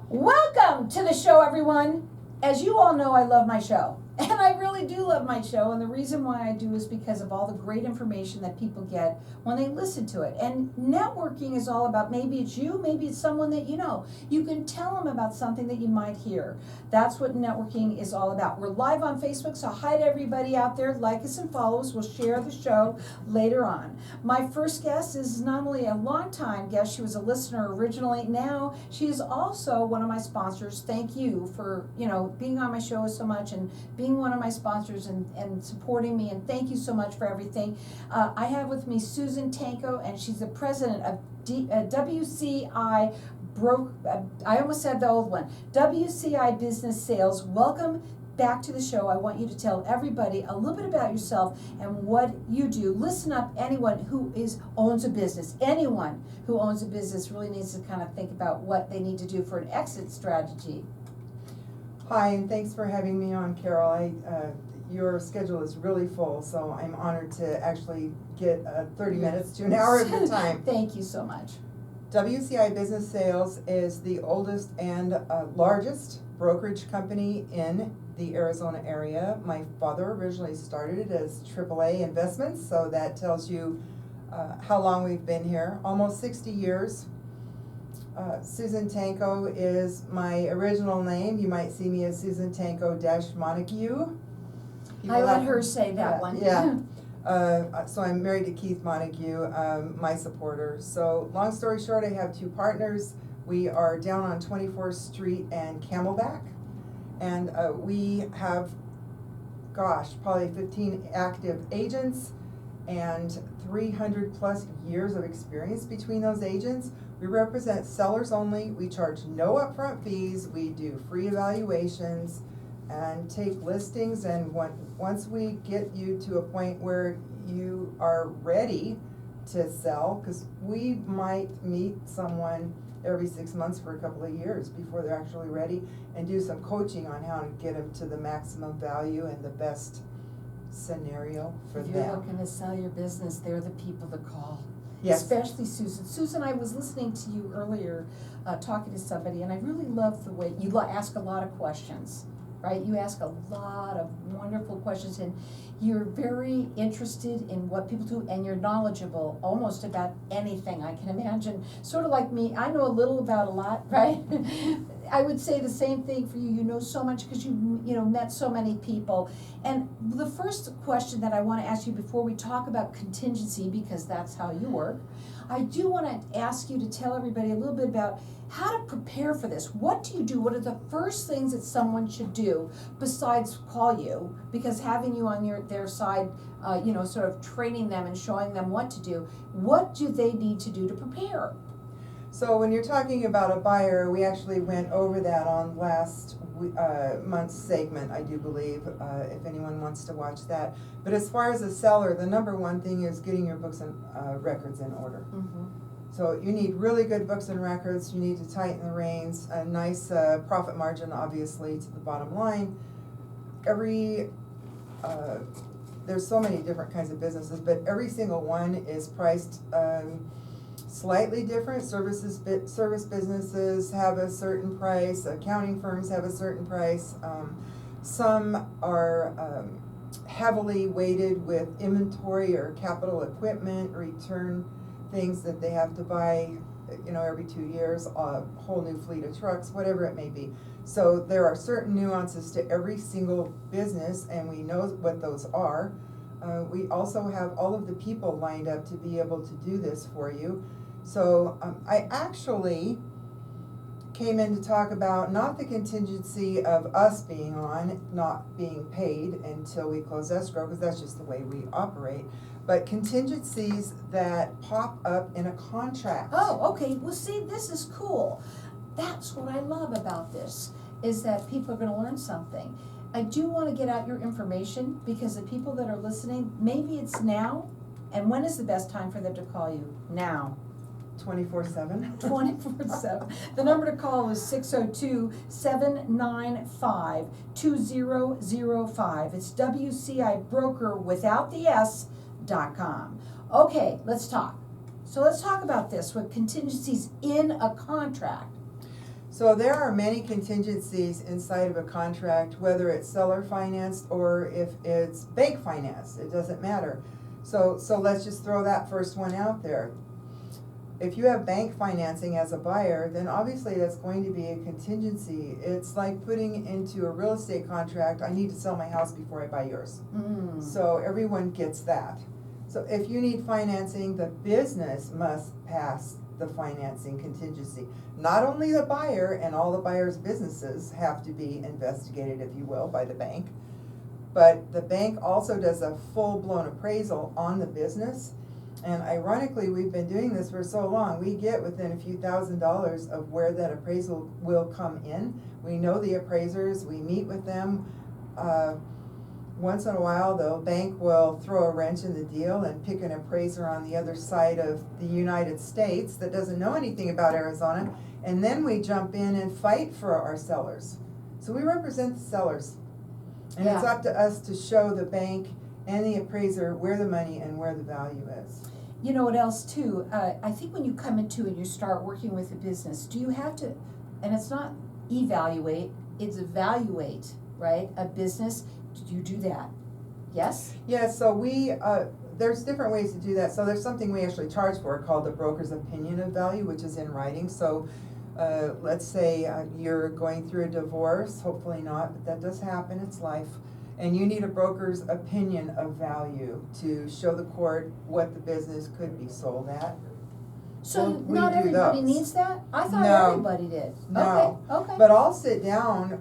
Welcome to the show, everyone. As you all know, I love my show. And I really do love my show, and the reason why I do is because of all the great information that people get when they listen to it. And networking is all about, maybe it's you, maybe it's someone that you know. You can tell them about something that you might hear. That's what networking is all about. We're live on Facebook, so hi to everybody out there. Like us and follow us. We'll share the show later on. My first guest is not only a longtime guest, she was a listener originally. Now she is also one of my sponsors. Thank you for being on my show so much and being one of my sponsors and supporting me, and thank you so much for everything. I have with me Susan Tanko, and she's the president of WCI I almost said the old one, WCI Business Sales. Welcome back to the show. I want you to tell everybody a little bit about yourself and what you do. Listen up, anyone who owns a business. Anyone who owns a business really needs to kind of think about what they need to do for an exit strategy. Hi, and thanks for having me on, Carol. Your schedule is really full, so I'm honored to actually get 30 minutes to an hour of your time. Thank you so much. WCI Business Sales is the oldest and largest brokerage company in the Arizona area. My father originally started it as AAA Investments, so that tells you how long we've been here. Almost 60 years. Susan Tanko is my original name. You might see me as Susan Tanko-Montague. I let her say that one. Yeah. So I'm married to Keith Montague, my supporter. So long story short, I have two partners. We are down on 24th Street and Camelback. And we have, probably 15 active agents and 300 plus years of experience between those agents. We represent sellers only. We charge no upfront fees. We do free evaluations and take listings. And once we get you to a point where you are ready to sell, because we might meet someone every 6 months for a couple of years before they're actually ready, and do some coaching on how to get them to the maximum value and the best scenario for them. If you're looking to sell your business, they're the people to call. Yes. Especially Susan. Susan, I was listening to you earlier talking to somebody, and I really love the way you ask a lot of questions, right? You ask a lot of wonderful questions, and you're very interested in what people do, and you're knowledgeable almost about anything I can imagine. Sort of like me, I know a little about a lot, right? I would say the same thing for you. You know so much because you met so many people. And the first question that I want to ask you before we talk about contingency, because that's how you work, I do want to ask you to tell everybody a little bit about how to prepare for this. What do you do? What are the first things that someone should do besides call you? Because having you on their side, sort of training them and showing them what to do, what do they need to do to prepare? So when you're talking about a buyer, we actually went over that on last month's segment, I do believe, if anyone wants to watch that. But as far as a seller, the number one thing is getting your books and records in order. Mm-hmm. So you need really good books and records. You need to tighten the reins, a nice profit margin, obviously, to the bottom line. There's so many different kinds of businesses, but every single one is priced slightly different. Service businesses have a certain price. Accounting firms have a certain price. Some are heavily weighted with inventory or capital equipment, return things that they have to buy, every 2 years, a whole new fleet of trucks, whatever it may be. So there are certain nuances to every single business, and we know what those are. We also have all of the people lined up to be able to do this for you. So I actually came in to talk about not the contingency of us being on, not being paid until we close escrow, because that's just the way we operate, but contingencies that pop up in a contract. Oh, okay. Well, see, this is cool. That's what I love about this, is that people are going to learn something. I do want to get out your information, because the people that are listening, maybe it's now, and when is the best time for them to call you? Now. 24/7. 24/7. The number to call is 602-795-2005. It's WCI Broker without the S.com. Okay, let's talk. So let's talk about this with contingencies in a contract. So there are many contingencies inside of a contract, whether it's seller financed or if it's bank financed, it doesn't matter. So let's just throw that first one out there. If you have bank financing as a buyer, then obviously that's going to be a contingency. It's like putting into a real estate contract, I need to sell my house before I buy yours. So everyone gets that. So if you need financing, the business must pass the financing contingency. Not only the buyer, and all the buyer's businesses have to be investigated, if you will, by the bank, but the bank also does a full-blown appraisal on the business. And ironically, we've been doing this for so long, we get within a few $1,000s of where that appraisal will come in. We know the appraisers, we meet with them. Once in a while, the bank will throw a wrench in the deal and pick an appraiser on the other side of the United States that doesn't know anything about Arizona, and then we jump in and fight for our sellers. So we represent the sellers. And it's Yeah. up to us to show the bank and the appraiser where the money and where the value is. You know what else too? I think when you come into and you start working with a business, do you have to, and it's not evaluate, it's evaluate, right? A business, do you do that? Yes? Yeah, so there's different ways to do that. So there's something we actually charge for called the broker's opinion of value, which is in writing. So let's say you're going through a divorce, hopefully not, but that does happen, it's life. And you need a broker's opinion of value to show the court what the business could be sold at. So Well, we not do everybody those. needs that? I thought No. everybody did. No. Okay. But I'll sit down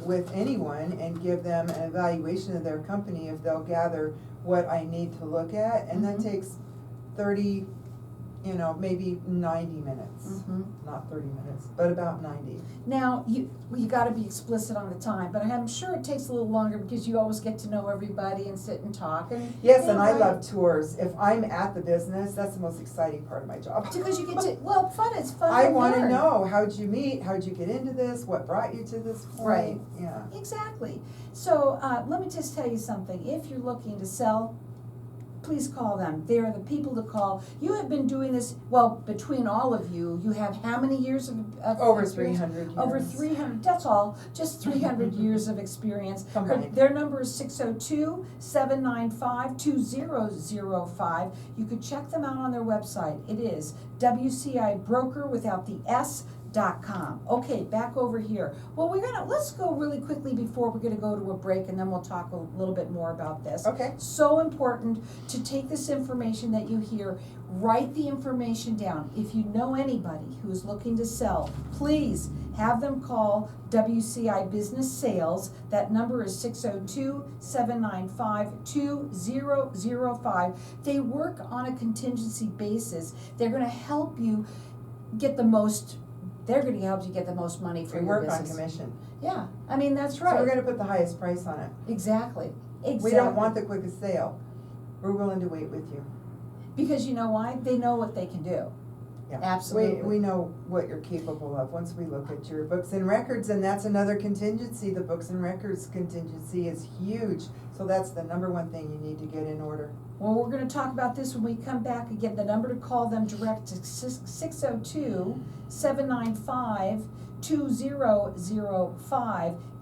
with anyone and give them an evaluation of their company if they'll gather what I need to look at, and that Mhm. takes 30, maybe 90 minutes. Mhm. Not 30 minutes, but about 90. Now, you gotta be explicit on the time, but I'm sure it takes a little longer because you always get to know everybody and sit and talk and. Yes, and I right. love tours. If I'm at the business, that's the most exciting part of my job. Because you get to, well, it's fun I to wanna learn. know, how'd you meet, how'd you get into this, what brought you to this point? Right. Yeah. Exactly. So, let me just tell you something. If you're looking to sell, please call them. They're the people to call. You have been doing this, well, between all of you, you have how many years of Over experience? 300 years. Over 300, that's all, just 300 years of experience. Combined. Their number is 602-795-2005. You could check them out on their website. It is WCI Broker without the S.com. Okay, back over here. Well, let's go really quickly before we're gonna go to a break, and then we'll talk a little bit more about this. Okay. So important to take this information that you hear, write the information down. If you know anybody who is looking to sell, please have them call WCI Business Sales. That number is 602-795-2005. They work on a contingency basis. They're gonna help you get the most, they're gonna help you get the most money for We your work on business. commission. Yeah, I mean, that's So right. we're gonna put the highest price on it. Exactly. We don't want the quickest sale. We're willing to wait with you. Because you know why? They know what they can do. Yeah. Absolutely. We know what you're capable of once we look at your books and records, and that's another contingency. The books and records contingency is huge. So that's the number one thing you need to get in order. Well, we're gonna talk about this when we come back. Again, the number to call them direct is 602-795-2005,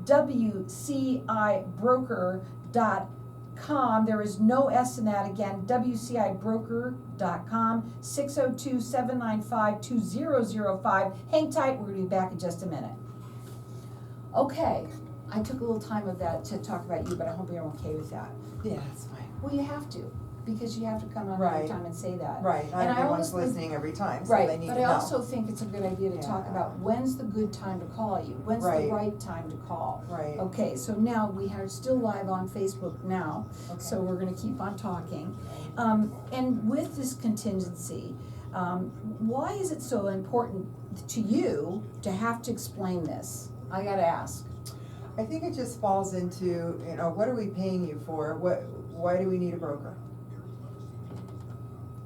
WCIBroker.com. There is no S in that. Again, WCIBroker.com, 602-795-2005. Hang tight, we're gonna be back in just a minute. Okay, I took a little time of that to talk about you, but I hope you're okay with that. Yeah, that's fine. Well, you have to, because you have to come on every Right. time and say that. Right, not And I everyone's always think- listening every time, so Right, they need to but know. I also think it's a good idea to talk Yeah. about when's the good time to call you, when's the Right. right time to call. Right. Okay, so now we are still live on Facebook now, Okay. so we're gonna keep on talking. And with this contingency, why is it so important to you to have to explain this? I gotta ask. I think it just falls into, what are we paying you for? Why do we need a broker?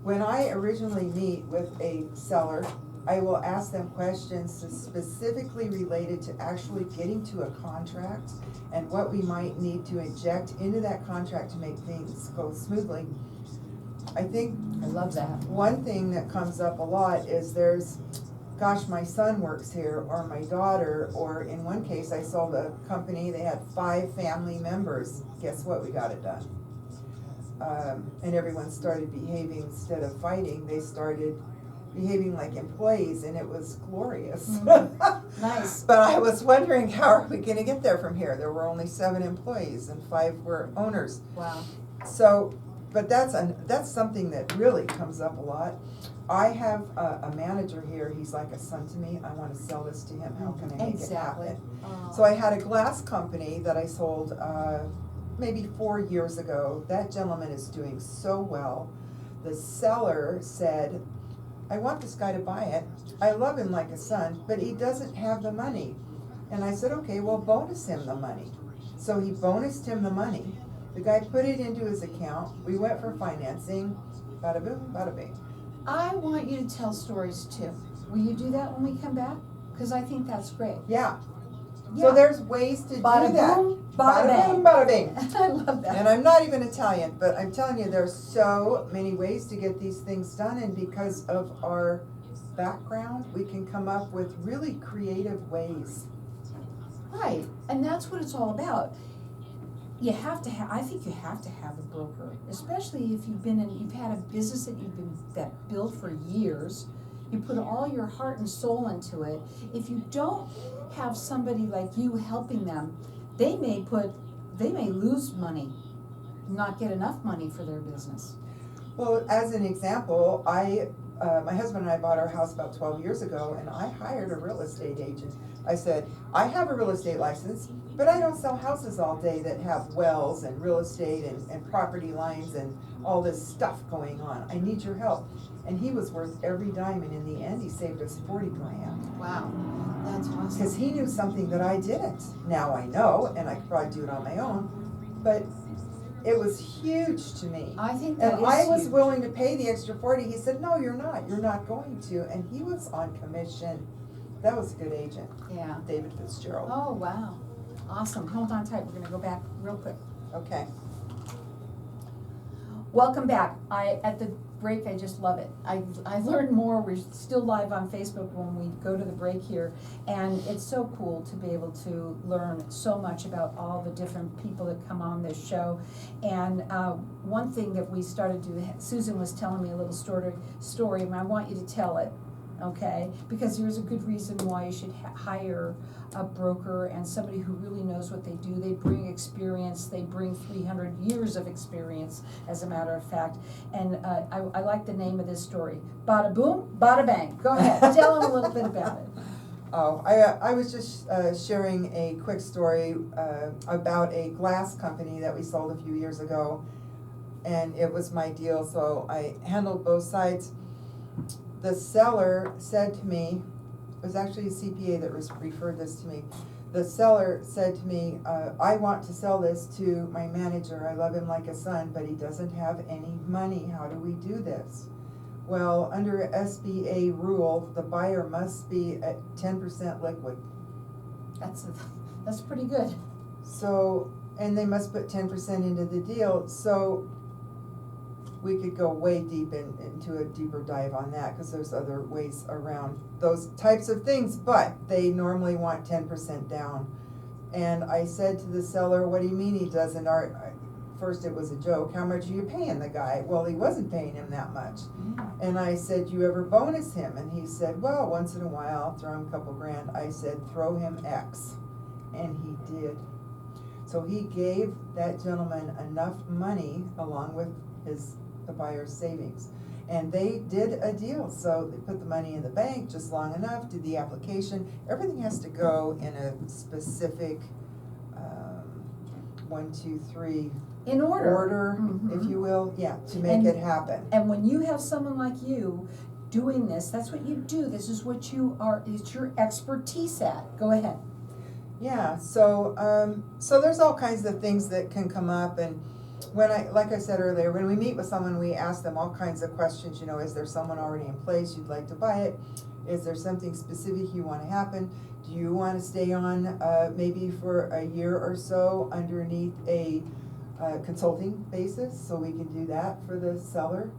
When I originally meet with a seller, I will ask them questions specifically related to actually getting to a contract and what we might need to inject into that contract to make things go smoothly. I think I love that. one thing that comes up a lot is there's gosh, my son works here, or my daughter, or in one case, I sold a company, they had 5 family members. Guess what, we got it done. And everyone started behaving, instead of fighting, they started behaving like employees, and it was glorious. Nice. But I was wondering, how are we gonna get there from here? There were only 7 employees and 5 were owners. Wow. So, but that's something that really comes up a lot. I have a manager here, he's like a son to me, I wanna sell this to him, how can I make it happen? So I had a glass company that I sold, maybe 4 years ago. That gentleman is doing so well. The seller said, I want this guy to buy it. I love him like a son, but he doesn't have the money. And I said, okay, well, bonus him the money. So he bonused him the money. The guy put it into his account. We went for financing. Bada boom, bada bing. I want you to tell stories too. Will you do that when we come back? Because I think that's great. Yeah. Yeah. So there's ways to Bada do that. boom, bada bang. Boom, bada bing. I love that. And I'm not even Italian, but I'm telling you, there's so many ways to get these things done, and because of our background, we can come up with really creative ways. Right, and that's what it's all about. You have to have, I think you have to have a broker, especially if you've had a business that built for years. You put all your heart and soul into it. If you don't have somebody like you helping them, they may lose money, not get enough money for their business. Well, as an example, my husband and I bought our house about 12 years ago, and I hired a real estate agent. I said, I have a real estate license, but I don't sell houses all day that have wells and real estate and property lines and all this stuff going on. I need your help. And he was worth every dime, and in the end, he saved us 40 grand. Wow, that's awesome. Because he knew something that I didn't. Now I know, and I could probably do it on my own, but it was huge to me. I think that And is I was huge. willing to pay the extra 40. He said, no, you're not going to. And he was on commission. That was a good agent, Yeah. David Fitzgerald. Oh, wow. Awesome. Hold on tight. We're going to go back real quick. Okay. Welcome back. At the break, I just love it. I learned more. We're still live on Facebook when we go to the break here, and it's so cool to be able to learn so much about all the different people that come on this show. And one thing that we started to, Susan was telling me a little story, and I want you to tell it, okay? Because there's a good reason why you should hire a broker and somebody who really knows what they do. They bring experience. They bring 300 years of experience, as a matter of fact. And I like the name of this story. Bada boom, bada bang. Go ahead. Tell them a little bit about it. Oh, I was just sharing a quick story about a glass company that we sold a few years ago. And it was my deal, so I handled both sides. The seller said to me, it was actually a CPA that referred this to me. The seller said to me, I want to sell this to my manager. I love him like a son, but he doesn't have any money. How do we do this? Well, under SBA rule, the buyer must be at 10% liquid. That's pretty good. So, and they must put 10% into the deal. So we could go way deep into a deeper dive on that, because there's other ways around those types of things, but they normally want 10% down. And I said to the seller, what do you mean he doesn't? First it was a joke, how much are you paying the guy? Well, he wasn't paying him that much. And I said, you ever bonus him? And he said, well, once in a while, I'll throw him a couple grand. I said, throw him X. And he did. So he gave that gentleman enough money, along with the buyer's savings. And they did a deal. So they put the money in the bank just long enough, did the application. Everything has to go in a specific 1, 2, 3 In order. if you will, to make it happen. And when you have someone like you doing this, that's what you do. This is what you are, it's your expertise at. Go ahead. Yeah, so there's all kinds of things that can come up, and like I said earlier, when we meet with someone, we ask them all kinds of questions. Is there someone already in place you'd like to buy it? Is there something specific you want to happen? Do you want to stay on maybe for a year or so underneath a consulting basis, so we can do that for the seller?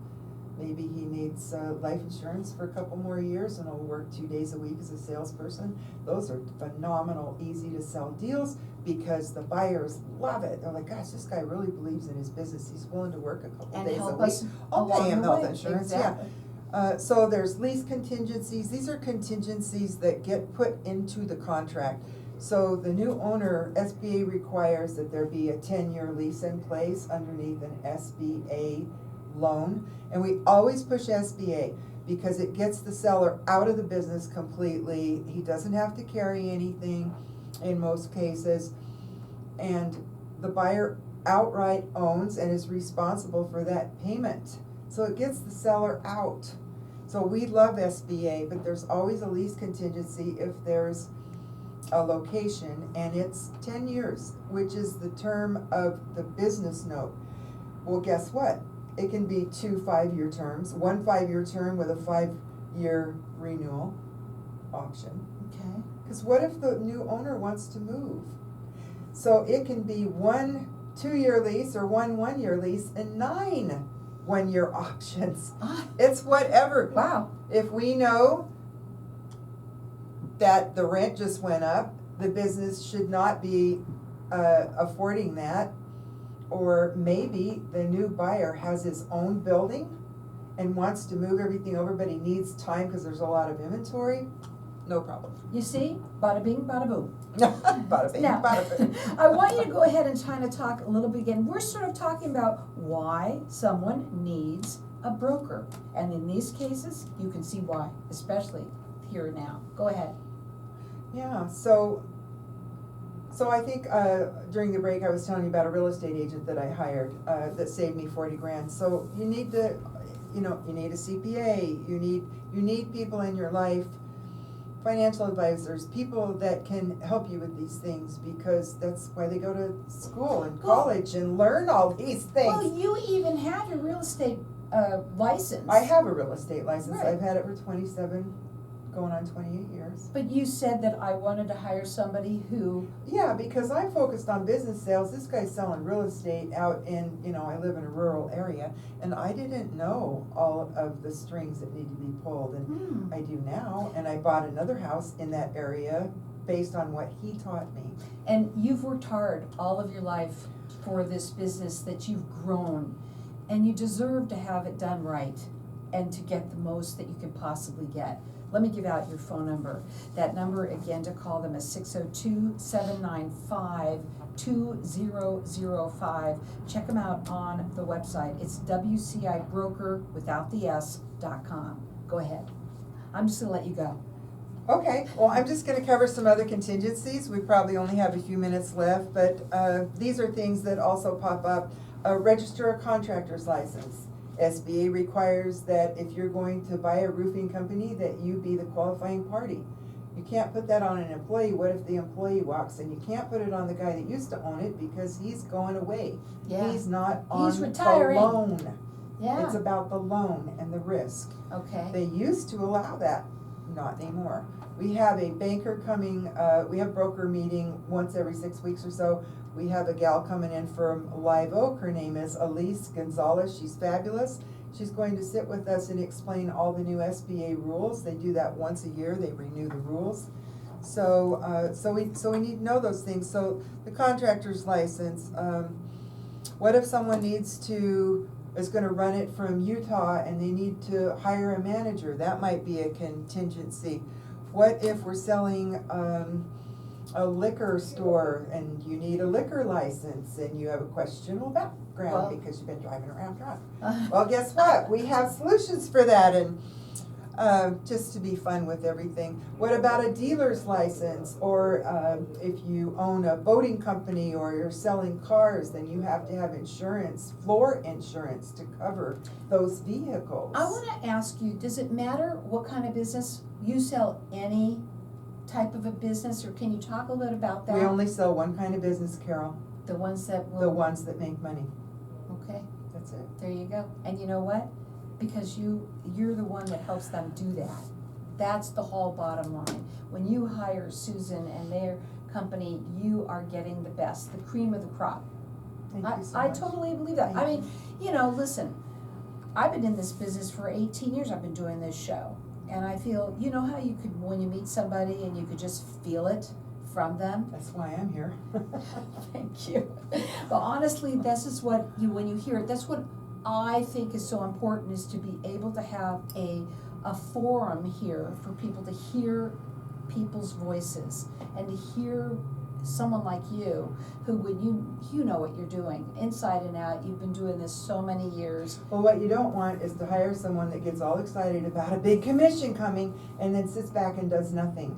maybe he needs life insurance for a couple more years and he'll work 2 days a week as a salesperson. Those are phenomenal, easy to sell deals because the buyers love it. They're like, gosh, this guy really believes in his business. He's willing to work a couple And days a help week. us I'll pay along him the health way. insurance, Exactly. yeah. So there's lease contingencies. These are contingencies that get put into the contract. So the new owner, SBA requires that there be a 10-year lease in place underneath an SBA loan. And we always push SBA because it gets the seller out of the business completely. He doesn't have to carry anything in most cases. And the buyer outright owns and is responsible for that payment. So it gets the seller out. So we love SBA, but there's always a lease contingency if there's a location, and it's 10 years, which is the term of the business note. Well, guess what? It can be 2 5-year terms, 1 5-year term with a 5-year renewal option. Okay. Because what if the new owner wants to move? So it can be 1 2-year lease or 1 1-year lease and 9 1-year options. It's whatever. Wow. If we know that the rent just went up, the business should not be affording that. Or maybe the new buyer has his own building and wants to move everything over, but he needs time because there's a lot of inventory. No problem. You see, bada bing, bada boom. Bada bing, Now, bada boom. I want you to go ahead and kind of talk a little bit again. We're sort of talking about why someone needs a broker. And in these cases, you can see why, especially here and now. Go ahead. Yeah, so I think during the break I was telling you about a real estate agent that I hired that saved me 40 grand. So you need to, you need a CPA, you need people in your life, financial advisors, people that can help you with these things because that's why they go to school and college and learn all these things. Well, you even have your real estate license. I have a real estate license. Right. I've had it for 27, going on 28 years. But you said that I wanted to hire somebody who... Yeah, because I'm focused on business sales. This guy's selling real estate out in, I live in a rural area, and I didn't know all of the strings that need to be pulled, and I do now, and I bought another house in that area based on what he taught me. And you've worked hard all of your life for this business that you've grown, and you deserve to have it done right and to get the most that you can possibly get. Let me give out your phone number. That number again to call them is 602-795-2005. Check them out on the website. It's WCIBroker.com. Go ahead. I'm just gonna let you go. Okay, well, I'm just gonna cover some other contingencies. We probably only have a few minutes left, but these are things that also pop up. Register a contractor's license. SBA requires that if you're going to buy a roofing company, that you be the qualifying party. You can't put that on an employee. What if the employee walks in? You can't put it on the guy that used to own it because he's going away. Yeah. He's not on He's retiring. the loan. Yeah. It's about the loan and the risk. Okay. They used to allow that, not anymore. We have a banker coming, we have broker meeting once every 6 weeks or so. We have a gal coming in from Live Oak. Her name is Elise Gonzalez. She's fabulous. She's going to sit with us and explain all the new SBA rules. They do that once a year. They renew the rules. So we need to know those things. So the contractor's license. What if someone is going to run it from Utah and they need to hire a manager? That might be a contingency. What if we're selling a liquor store and you need a liquor license and you have a questionable background because you've been driving around drunk? Well, guess what? We have solutions for that, and just to be fun with everything. What about a dealer's license? Or if you own a boating company or you're selling cars, then you have to have insurance, floor insurance, to cover those vehicles. I want to ask you, does it matter what kind of business you sell? Any type of a business, or can you talk a little about that? We only sell one kind of business, Carol. The ones that will... The ones that make money. Okay. That's it. There you go. And you know what? Because you're the one that helps them do that. That's the whole bottom line. When you hire Susan and their company, you are getting the best, the cream of the crop. Thank you so I much. totally believe that. Thank I mean, listen, I've been in this business for 18 years, I've been doing this show. And I feel, you know how you could, when you meet somebody and you could just feel it from them? That's why I'm here. Thank you. But honestly, this is what when you hear it, that's what I think is so important, is to be able to have a forum here for people to hear people's voices and to hear someone like you who when you know what you're doing inside and out. You've been doing this so many years. Well, what you don't want is to hire someone that gets all excited about a big commission coming and then sits back and does nothing.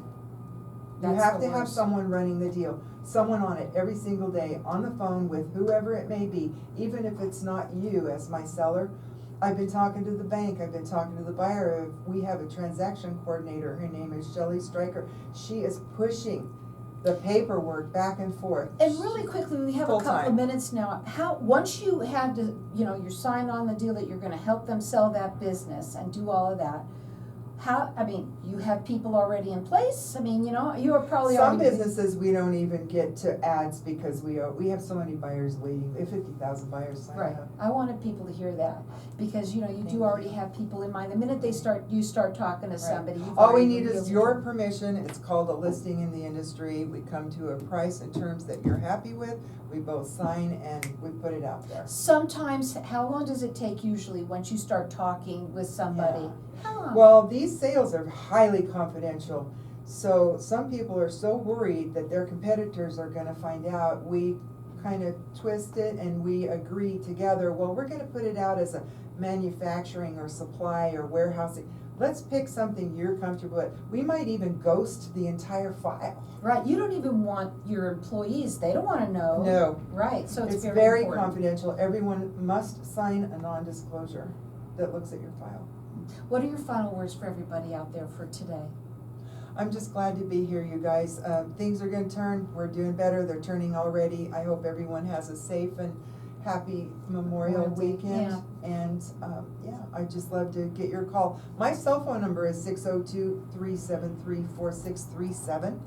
You That's have the to have worst. someone running the deal, someone on it every single day, on the phone with whoever it may be, even if it's not you as my seller. I've been talking to the bank, I've been talking to the buyer. We have a transaction coordinator, her name is Shelley Stryker. She is pushing the paperwork back and forth. And really quickly, we have a couple of Full-time. minutes now. Once you have to, you're signed on the deal that you're gonna help them sell that business and do all of that, you have people already in place? You are probably Some already. businesses, we don't even get to ads because we have so many buyers waiting. We have 50,000 buyers signed Right, up. I wanted people to hear that, because, you do already have people in mind. The minute you start talking to Right. somebody, you've All we already need is revealed your it. permission. It's called a listing in the industry. We come to a price and terms that you're happy with. We both sign and we put it out there. Sometimes, how long does it take usually once you start talking with somebody? Yeah. How long? Well, these sales are highly confidential, so some people are so worried that their competitors are gonna find out. We kind of twist it and we agree together, well, we're gonna put it out as a manufacturing or supply or warehousing. Let's pick something you're comfortable with. We might even ghost the entire file. Right, you don't even want your employees, they don't wanna know. No. Right, so it's It's very very important. confidential. Everyone must sign a non-disclosure that looks at your file. What are your final words for everybody out there for today? I'm just glad to be here, you guys. Things are gonna turn. We're doing better. They're turning already. I hope everyone has a safe and happy Memorial Memorial Day, weekend. And, I'd just love to get your call. My cell phone number is 602-373-4637.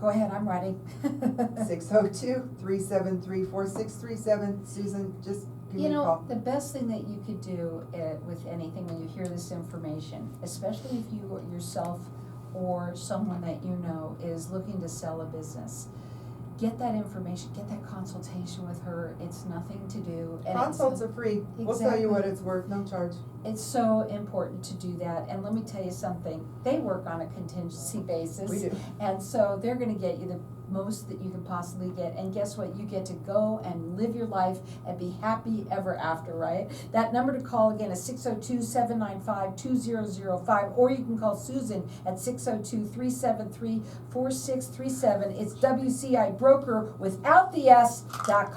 Go ahead, I'm ready. 602-373-4637. Susan, just give me a call. The best thing that you could do with anything when you hear this information, especially if you yourself or someone that you know is looking to sell a business, get that information, get that consultation with her. It's nothing to do. And Consults are free. We'll tell you what Exactly. it's worth, no charge. It's so important to do that. And let me tell you something, they work on a contingency basis. We do. And so they're gonna get you the most that you can possibly get. And guess what? You get to go and live your life and be happy ever after, right? That number to call again is 602-795-2005, or you can call Susan at 602-373-4637. It's WCI Broker without the S.com.